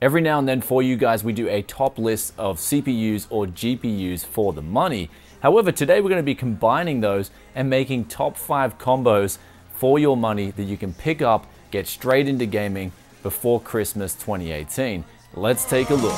Every now and then for you guys, we do a top list of CPUs or GPUs for the money. However, today we're going to be combining those and making top 5 combos for your money that you can pick up, get straight into gaming before Christmas 2018. Let's take a look.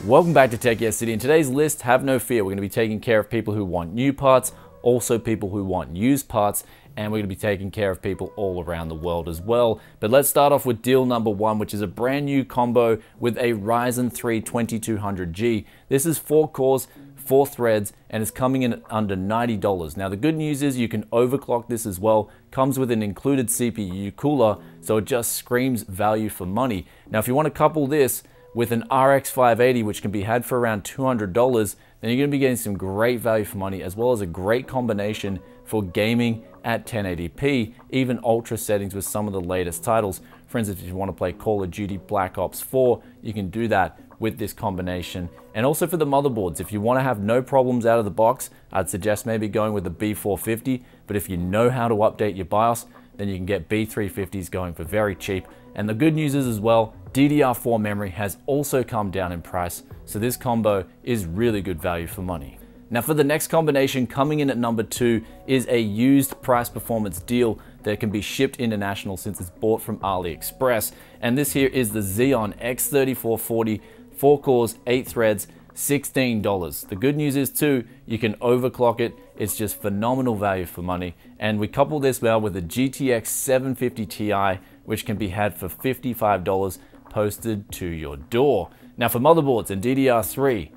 Welcome back to Tech Yes City. In today's list, have no fear, we're going to be taking care of people who want new parts, also people who want used parts, and we're going to be taking care of people all around the world as well. But let's start off with deal number 1, which is a brand new combo with a Ryzen 3 2200G. This is 4 cores, 4 threads, and it's coming in at under $90. Now the good news is you can overclock this as well. Comes with an included CPU cooler, so it just screams value for money. Now if you want to couple this with an RX 580, which can be had for around $200, then you're going to be getting some great value for money, as well as a great combination for gaming at 1080p, even ultra settings with some of the latest titles. For instance, if you want to play Call of Duty Black Ops 4, you can do that with this combination. And also for the motherboards, if you want to have no problems out of the box, I'd suggest maybe going with the B450, but if you know how to update your BIOS, then you can get B350s going for very cheap. And the good news is as well, DDR4 memory has also come down in price, so this combo is really good value for money. Now for the next combination, coming in at number 2 is a used price performance deal that can be shipped international since it's bought from AliExpress. And this here is the Xeon X3440, 4 cores, 8 threads, $16. The good news is too, you can overclock it. It's just phenomenal value for money. And we couple this well with a GTX 750 Ti, which can be had for $55 posted to your door. Now for motherboards and DDR3,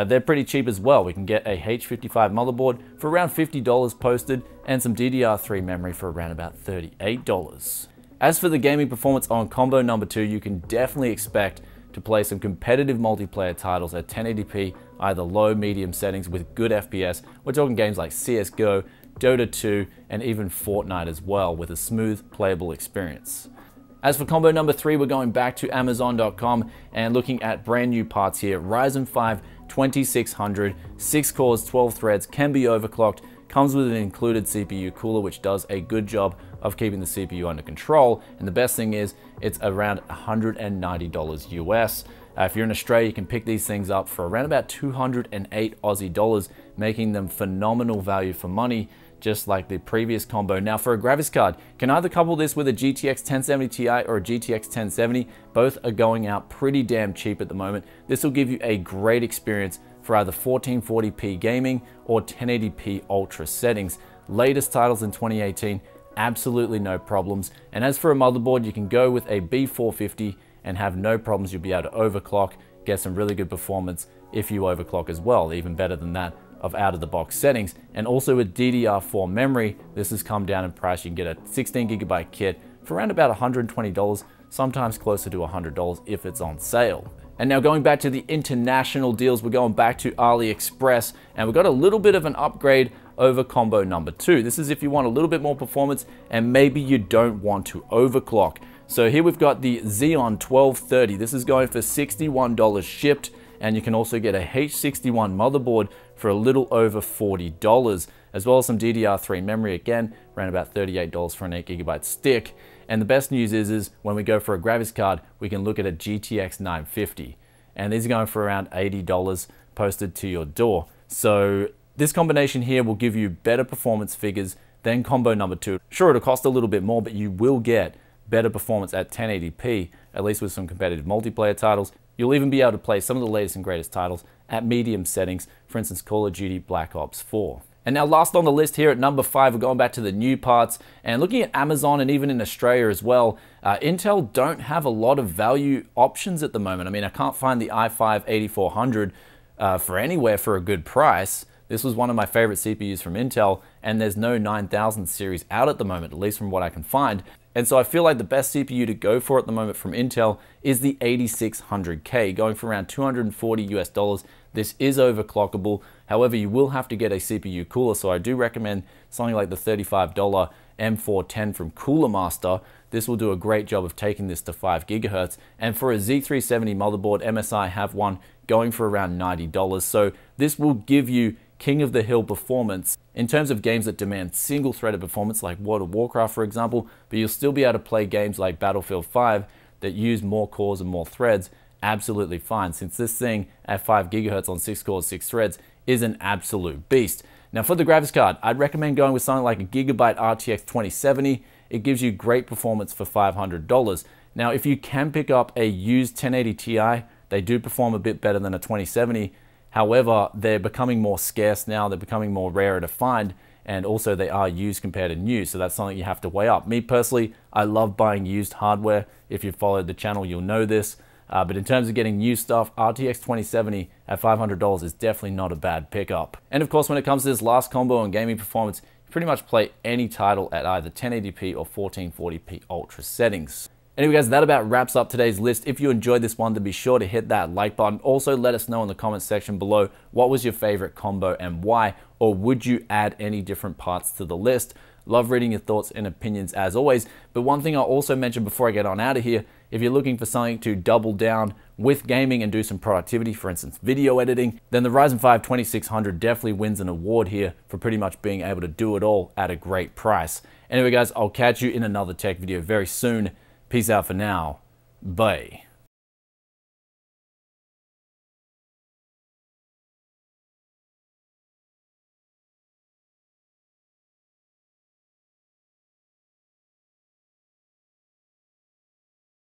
they're pretty cheap as well. We can get a H55 motherboard for around $50 posted and some DDR3 memory for around about $38. As for the gaming performance on combo number 2, you can definitely expect to play some competitive multiplayer titles at 1080p, either low, medium settings with good FPS. We're talking games like CSGO, Dota 2, and even Fortnite as well, with a smooth, playable experience. As for combo number 3, we're going back to Amazon.com and looking at brand new parts here. Ryzen 5 2600, 6 cores, 12 threads, can be overclocked, comes with an included CPU cooler, which does a good job of keeping the CPU under control. And the best thing is, it's around $190 US. If you're in Australia, you can pick these things up for around about 208 Aussie dollars, making them phenomenal value for money, just like the previous combo. Now for a graphics card, can either couple this with a GTX 1070 Ti or a GTX 1070. Both are going out pretty damn cheap at the moment. This will give you a great experience for either 1440p gaming or 1080p ultra settings. Latest titles in 2018, absolutely no problems. And as for a motherboard, you can go with a B450 and have no problems. You'll be able to overclock, get some really good performance if you overclock as well, even better than that of out-of-the-box settings. And also with DDR4 memory, this has come down in price. You can get a 16GB kit for around about $120, sometimes closer to $100 if it's on sale. And now going back to the international deals, we're going back to AliExpress, and we've got a little bit of an upgrade over combo number 2. This is if you want a little bit more performance and maybe you don't want to overclock. So here we've got the Xeon 1230. This is going for $61 shipped, and you can also get a H61 motherboard for a little over $40, as well as some DDR3 memory, again, around about $38 for an 8GB stick. And the best news is when we go for a graphics card, we can look at a GTX 950. And these are going for around $80 posted to your door. So this combination here will give you better performance figures than combo number 2. Sure, it'll cost a little bit more, but you will get better performance at 1080p, at least with some competitive multiplayer titles. You'll even be able to play some of the latest and greatest titles at medium settings, for instance, Call of Duty Black Ops 4. And now last on the list here at number 5, we're going back to the new parts and looking at Amazon and even in Australia as well. Intel don't have a lot of value options at the moment. I mean, I can't find the i5 8400 for anywhere for a good price. This was one of my favorite CPUs from Intel, and there's no 9000 series out at the moment, at least from what I can find. And so I feel like the best CPU to go for at the moment from Intel is the 8600K, going for around $240 US. This is overclockable. However, you will have to get a CPU cooler, so I do recommend something like the $35 M410 from Cooler Master. This will do a great job of taking this to 5 GHz. And for a Z370 motherboard, MSI have one going for around $90. So this will give you king of the hill performance in terms of games that demand single-threaded performance like World of Warcraft, for example, but you'll still be able to play games like Battlefield 5 that use more cores and more threads absolutely fine, since this thing at 5 gigahertz on 6 cores, 6 threads is an absolute beast. Now for the graphics card, I'd recommend going with something like a Gigabyte RTX 2070. It gives you great performance for $500. Now if you can pick up a used 1080 Ti, they do perform a bit better than a 2070. However, they're becoming more scarce now, they're becoming more rarer to find, and also they are used compared to new, so that's something you have to weigh up. Me personally, I love buying used hardware. If you've followed the channel, you'll know this. But in terms of getting new stuff, RTX 2070 at $500 is definitely not a bad pickup. And of course, when it comes to this last combo on gaming performance, you pretty much play any title at either 1080p or 1440p ultra settings. Anyway guys, that about wraps up today's list. If you enjoyed this one, then be sure to hit that like button. Also let us know in the comments section below what was your favorite combo and why, or would you add any different parts to the list? Love reading your thoughts and opinions as always. But one thing I'll also mention before I get on out of here, if you're looking for something to double down with gaming and do some productivity, for instance video editing, then the Ryzen 5 2600 definitely wins an award here for pretty much being able to do it all at a great price. Anyway guys, I'll catch you in another tech video very soon. Peace out for now. Bye.